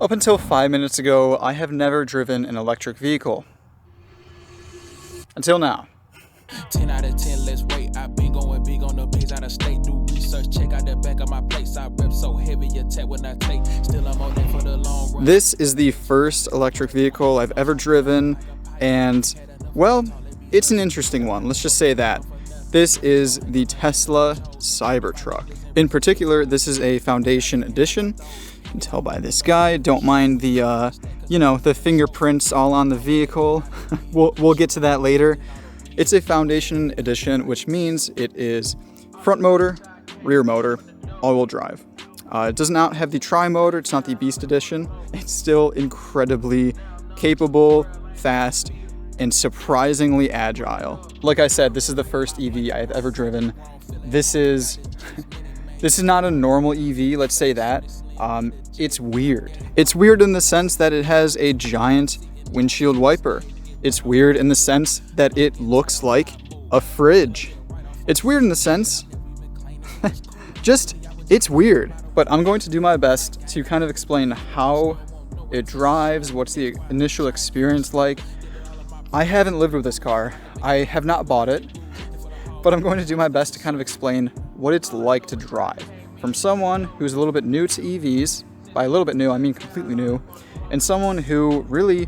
Up until 5 minutes ago, I have never driven an electric vehicle. Until now. 10 out of 10, let's wait. I've been going big on the bigs out of state. Do research, check out the back of my plates. I rep so heavy, attack when I take. Still I'm on there for the long run. This is the first electric vehicle I've ever driven, and, well, it's an interesting one. Let's just say that. This is the Tesla Cybertruck. In particular, this is a Foundation Edition. You can tell by this guy. Don't mind the, the fingerprints all on the vehicle. We'll get to that later. It's a Foundation Edition, which means it is front motor, rear motor, all-wheel drive. It does not have the tri-motor. It's not the Beast Edition. It's still incredibly capable, fast, and surprisingly agile. Like I said, this is the first EV I've ever driven. This is not a normal EV, let's say that. It's weird. It's weird in the sense that it has a giant windshield wiper. It's weird in the sense that it looks like a fridge. It's weird in the sense, it's weird. But I'm going to do my best to kind of explain how it drives, what's the initial experience like. I haven't lived with this car. I have not bought it, but I'm going to do my best to kind of explain what it's like to drive from someone who's a little bit new to EVs. By a little bit new, I mean completely new, and someone who really,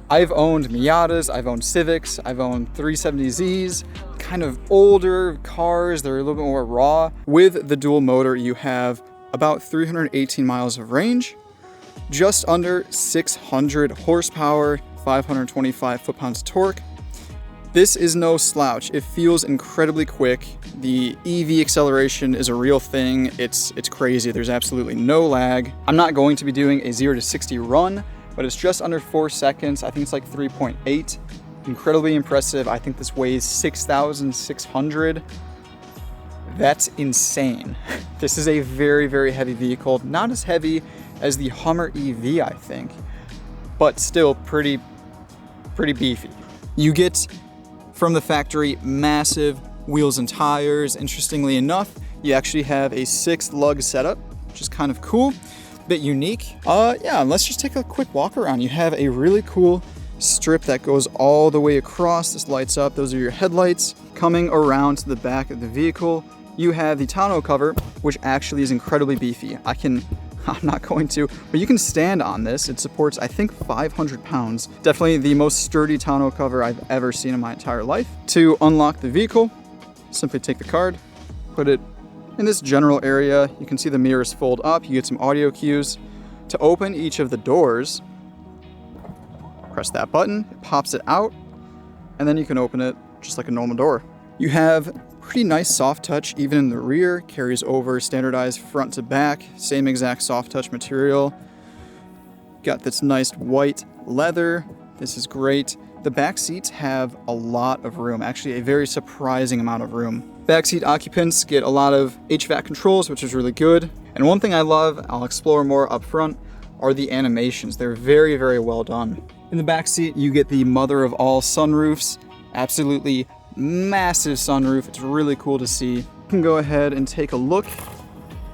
I've owned Miatas, I've owned Civics, I've owned 370Zs, kind of older cars that are a little bit more raw. With the dual motor, you have about 318 miles of range, just under 600 horsepower, 525 foot-pounds of torque. This is no slouch. It feels incredibly quick. The EV acceleration is a real thing. It's crazy. There's absolutely no lag. I'm not going to be doing a 0 to 60 run, but it's just under 4 seconds. I think it's like 3.8. Incredibly impressive. I think this weighs 6,600. That's insane. This is a very, very heavy vehicle. Not as heavy as the Hummer EV, I think, but still pretty beefy. You get from the factory massive wheels and tires. Interestingly enough, you actually have a 6-lug setup, which is kind of cool, a bit unique. Let's just take a quick walk around. You have a really cool strip that goes all the way across. This lights up. Those are your headlights. Coming around to the back of the vehicle, you have the tonneau cover, which actually is incredibly beefy. I'm not going to, but you can stand on this. It supports, I think, 500 pounds. Definitely the most sturdy tonneau cover I've ever seen in my entire life. To unlock the vehicle, simply take the card, put it in this general area. You can see the mirrors fold up. You get some audio cues. To open each of the doors, press that button, it pops it out, and then you can open it just like a normal door. You have pretty nice soft touch even in the rear, carries over standardized front to back, same exact soft touch material. Got this nice white leather. This is great. The back seats have a lot of room, actually a very surprising amount of room. Backseat occupants get a lot of HVAC controls, which is really good. And one thing I love, I'll explore more up front, are the animations. They're very, very well done. In the back seat, you get the mother of all sunroofs. Absolutely massive sunroof. It's really cool to see. You can go ahead and take a look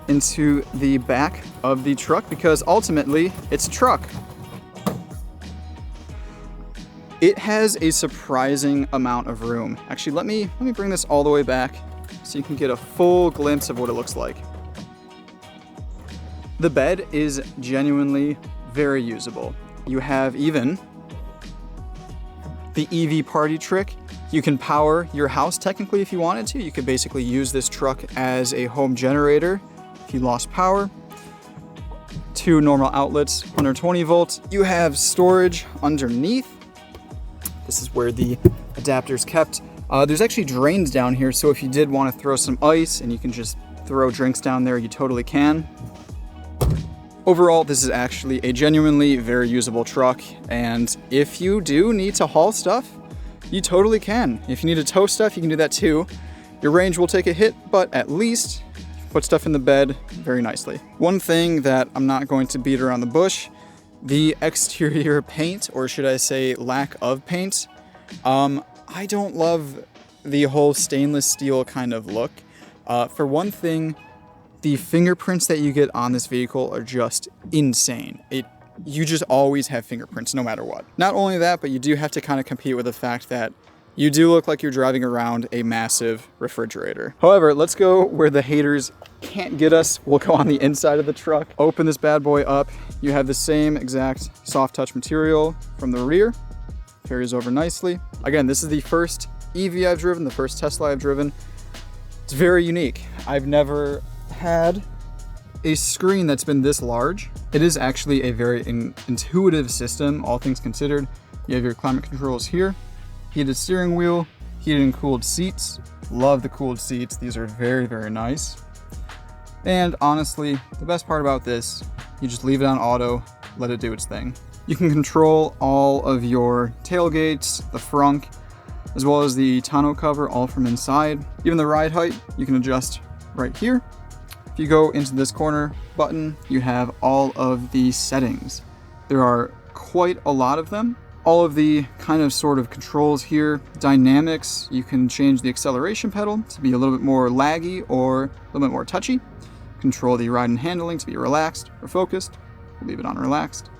into the back of the truck because ultimately it's a truck. It has a surprising amount of room. Actually, let me bring this all the way back so you can get a full glimpse of what it looks like. The bed is genuinely very usable. You have even the EV party trick. You can power your house technically if you wanted to. You could basically use this truck as a home generator if you lost power. 2 normal outlets, 120 volts. You have storage underneath. This is where the adapter's kept. There's actually drains down here, so if you did want to throw some ice and you can just throw drinks down there, you totally can. Overall, this is actually a genuinely very usable truck, and if you do need to haul stuff, you totally can. If you need to tow stuff, you can do that too. Your range will take a hit, but at least put stuff in the bed very nicely. One thing that I'm not going to beat around the bush, the exterior paint, or should I say lack of paint. I don't love the whole stainless steel kind of look. For one thing, The fingerprints that you get on this vehicle are just insane. You just always have fingerprints no matter what. Not only that, but you do have to kind of compete with the fact that you do look like you're driving around a massive refrigerator. However, let's go where the haters can't get us. We'll go on the inside of the truck. Open this bad boy up. You have the same exact soft touch material from the rear. Carries over nicely. Again, this is the first EV I've driven, the first Tesla I've driven. It's very unique. I've never had a screen that's been this large. It is actually a very intuitive system, all things considered. You have your climate controls here, heated steering wheel, heated and cooled seats. Love the cooled seats. These are very, very nice. And honestly, the best part about this, you just leave it on auto, let it do its thing. You can control all of your tailgates, the frunk, as well as the tonneau cover, all from inside. Even the ride height, you can adjust right here. If you go into this corner button, you have all of the settings. There are quite a lot of them. All of the kind of sort of controls here. Dynamics, you can change the acceleration pedal to be a little bit more laggy or a little bit more touchy. Control the ride and handling to be relaxed or focused. We'll leave it on relaxed.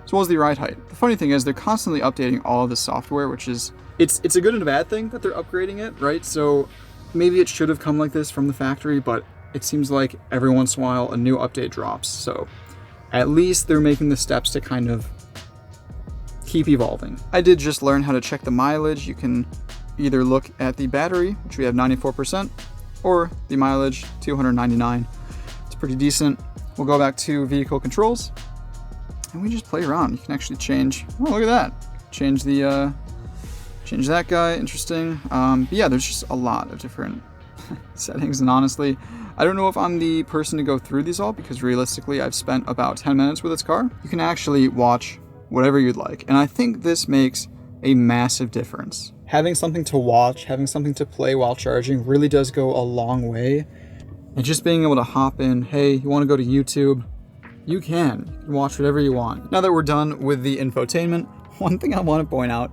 As well as the ride height. The funny thing is they're constantly updating all of the software, which is, it's a good and a bad thing that they're upgrading it, right? So maybe it should have come like this from the factory, but it seems like every once in a while a new update drops. So at least they're making the steps to kind of keep evolving. I did just learn how to check the mileage. You can either look at the battery, which we have 94%, or the mileage, 299. It's pretty decent. We'll go back to vehicle controls, and we just play around. You can actually change, oh, look at that. Change that guy, interesting. But yeah, there's just a lot of different settings, and honestly, I don't know if I'm the person to go through these all, because realistically, I've spent about 10 minutes with this car. You can actually watch whatever you'd like. And I think this makes a massive difference. Having something to watch, having something to play while charging really does go a long way. And just being able to hop in, hey, you want to go to YouTube? You can watch whatever you want. Now that we're done with the infotainment, one thing I want to point out,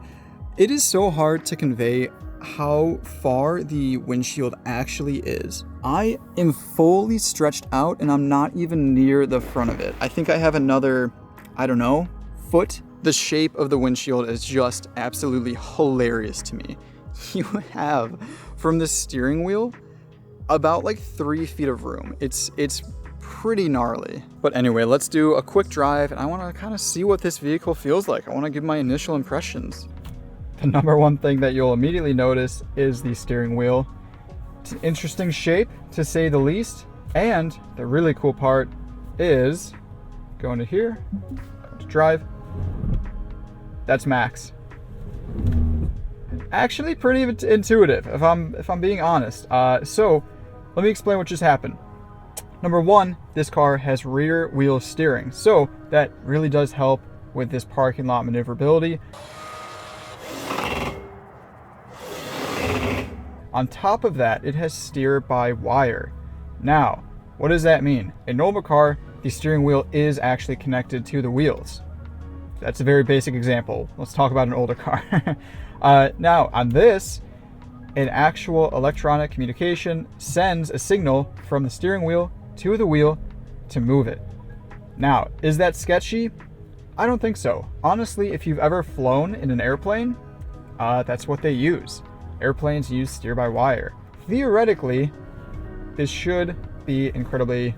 it is so hard to convey how far the windshield actually is. I am fully stretched out and I'm not even near the front of it. I think I have another, I don't know, foot. The shape of the windshield is just absolutely hilarious to me. You have from the steering wheel about like 3 feet of room. It's pretty gnarly. But anyway, let's do a quick drive and I want to kind of see what this vehicle feels like. I want to give my initial impressions. The number one thing that you'll immediately notice is the steering wheel. It's an interesting shape to say the least. And the really cool part is going to here, to drive. That's max. Actually pretty intuitive if I'm being honest. So let me explain what just happened. Number one, this car has rear wheel steering. So that really does help with this parking lot maneuverability. On top of that, it has steer by wire. Now, what does that mean? In a normal car, the steering wheel is actually connected to the wheels. That's a very basic example. Let's talk about an older car. Now, on this, an actual electronic communication sends a signal from the steering wheel to the wheel to move it. Now, is that sketchy? I don't think so. Honestly, if you've ever flown in an airplane, that's what they use. Airplanes use steer by wire. Theoretically, this should be incredibly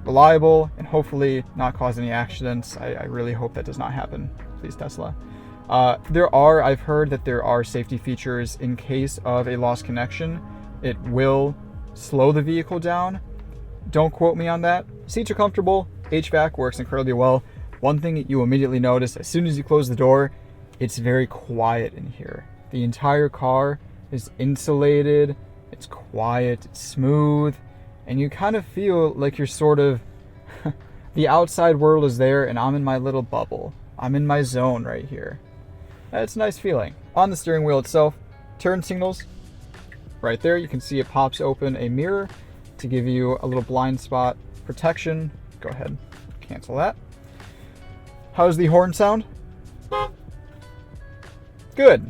reliable and hopefully not cause any accidents. I really hope that does not happen. Please, Tesla. I've heard that there are safety features in case of a lost connection. It will slow the vehicle down. Don't quote me on that. Seats are comfortable. HVAC works incredibly well. One thing that you immediately notice as soon as you close the door, it's very quiet in here. The entire car is insulated. It's quiet, it's smooth, and you kind of feel like you're sort of, the outside world is there and I'm in my little bubble. I'm in my zone right here. It's a nice feeling. On the steering wheel itself, turn signals. Right there, you can see it pops open a mirror to give you a little blind spot protection. Go ahead, cancel that. How's the horn sound? Good.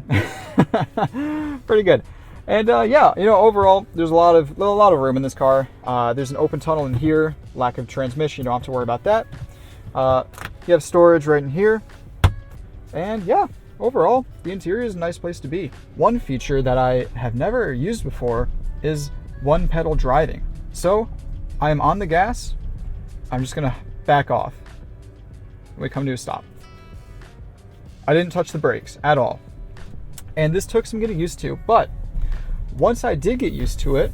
Pretty good. And yeah, overall, there's a lot of room in this car. There's an open tunnel in here, lack of transmission, you don't have to worry about that. You have storage right in here. And yeah, overall, the interior is a nice place to be. One feature that I have never used before is one pedal driving. So I am on the gas, I'm just gonna back off when we come to a stop. I didn't touch the brakes at all. And this took some getting used to, but once I did get used to it,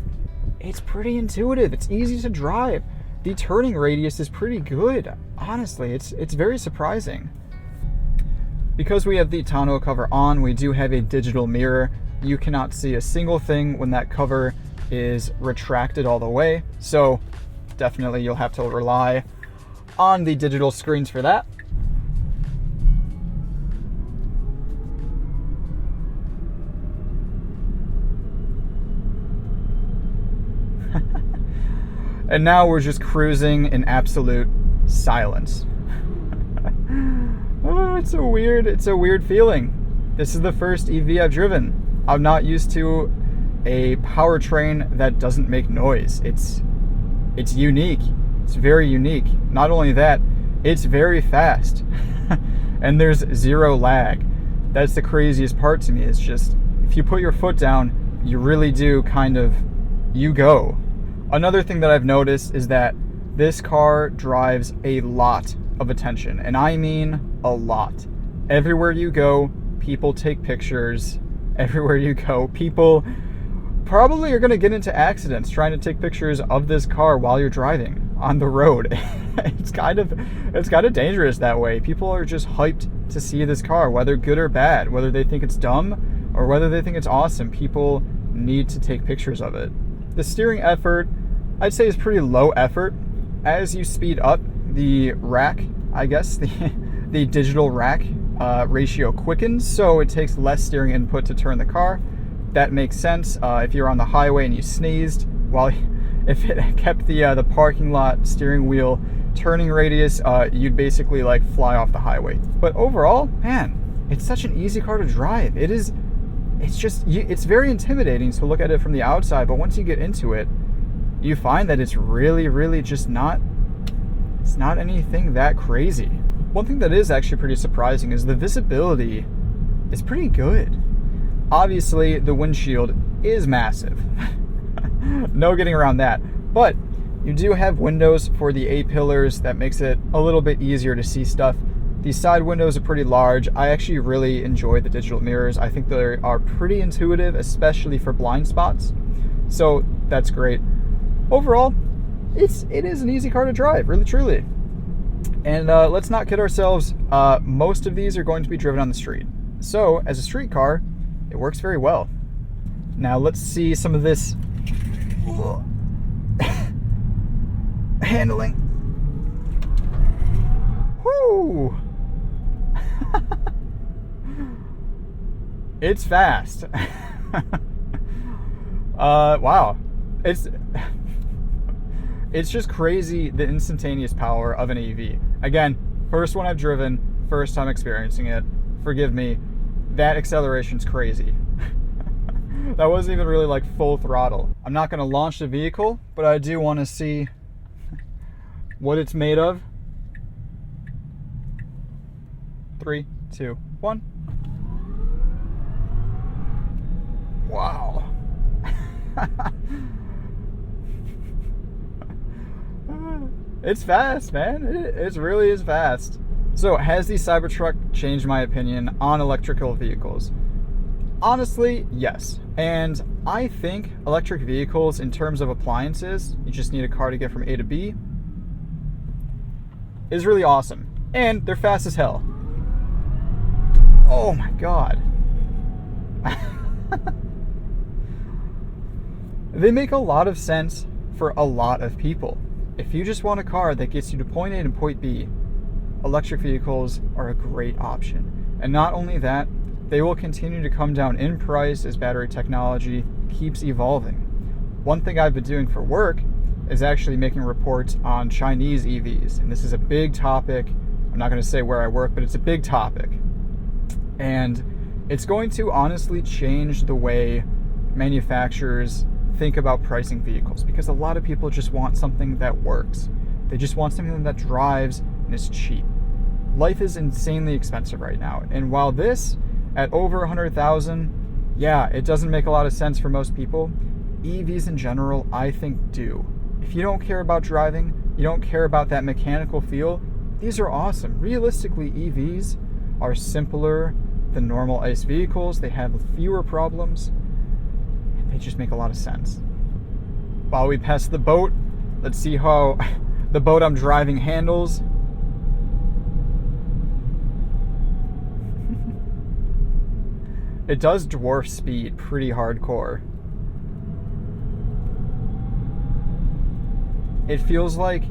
it's pretty intuitive. It's easy to drive. The turning radius is pretty good. Honestly, it's very surprising. Because we have the tonneau cover on, we do have a digital mirror. You cannot see a single thing when that cover is retracted all the way. So definitely you'll have to rely on the digital screens for that. And now we're just cruising in absolute silence. Oh, it's a weird feeling. This is the first EV I've driven. I'm not used to a powertrain that doesn't make noise. It's unique. It's very unique. Not only that, it's very fast. And there's zero lag. That's the craziest part to me. It's just, if you put your foot down, you really do you go. Another thing that I've noticed is that this car drives a lot of attention, and I mean a lot. Everywhere you go, people take pictures. Everywhere you go, people probably are going to get into accidents trying to take pictures of this car while you're driving on the road. It's kind of dangerous that way. People are just hyped to see this car, whether good or bad, whether they think it's dumb or whether they think it's awesome. People need to take pictures of it. The steering effort, I'd say, is pretty low effort. As you speed up, the rack, I guess, the digital rack ratio quickens, so it takes less steering input to turn the car. That makes sense. If you're on the highway and you sneezed, if it kept the parking lot steering wheel turning radius, you'd basically fly off the highway. But overall, man, it's such an easy car to drive. It's very intimidating to look at it from the outside, but once you get into it, you find that it's really just not anything that crazy. One thing that is actually pretty surprising is the visibility is pretty good. Obviously, the windshield is massive. No getting around that. But you do have windows for the A-pillars that makes it a little bit easier to see stuff. These side windows are pretty large. I actually really enjoy the digital mirrors. I think they are pretty intuitive, especially for blind spots. So that's great. Overall, it is an easy car to drive, really truly. And let's not kid ourselves, most of these are going to be driven on the street. So as a street car, it works very well. Now let's see some of this handling. Whoo! It's fast. Wow. It's just crazy, the instantaneous power of an EV. Again, first one I've driven, first time experiencing it. Forgive me, that acceleration's crazy. That wasn't even really full throttle. I'm not gonna launch the vehicle, but I do wanna see what it's made of. 3, 2, 1. Wow. It's fast, man. It really is fast. So, has the Cybertruck changed my opinion on electrical vehicles? Honestly, yes. And I think electric vehicles, in terms of appliances, you just need a car to get from A to B, is really awesome. And they're fast as hell. Oh my god. They make a lot of sense for a lot of people. If you just want a car that gets you to point A and point B, electric vehicles are a great option. And not only that, they will continue to come down in price as battery technology keeps evolving. One thing I've been doing for work is actually making reports on Chinese EVs. And this is a big topic. I'm not going to say where I work, but it's a big topic. And it's going to honestly change the way manufacturers think about pricing vehicles, because a lot of people just want something that works. They just want something that drives and is cheap. Life is insanely expensive right now, and while this at over 100,000, yeah, it doesn't make a lot of sense for most people, EVs in general, I think, do. If you don't care about driving, you don't care about that mechanical feel, these are awesome. Realistically, EVs are simpler than normal ICE vehicles. They have fewer problems. They just make a lot of sense. While we pass the boat, let's see how the boat I'm driving handles. It does dwarf speed pretty hardcore. It feels like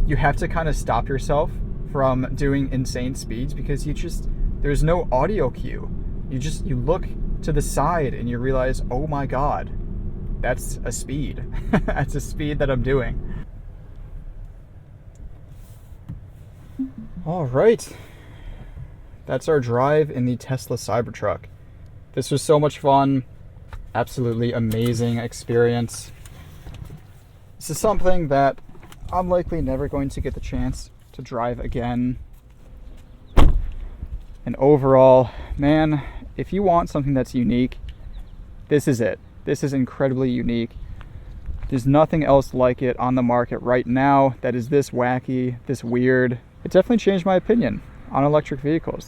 you have to kind of stop yourself from doing insane speeds, because there's no audio cue. You look to the side and you realize, oh my God, that's a speed. That's a speed that I'm doing. All right. That's our drive in the Tesla Cybertruck. This was so much fun. Absolutely amazing experience. This is something that I'm likely never going to get the chance to drive again. And overall, man, if you want something that's unique, this is it. This is incredibly unique. There's nothing else like it on the market right now that is this wacky, this weird. It definitely changed my opinion on electric vehicles.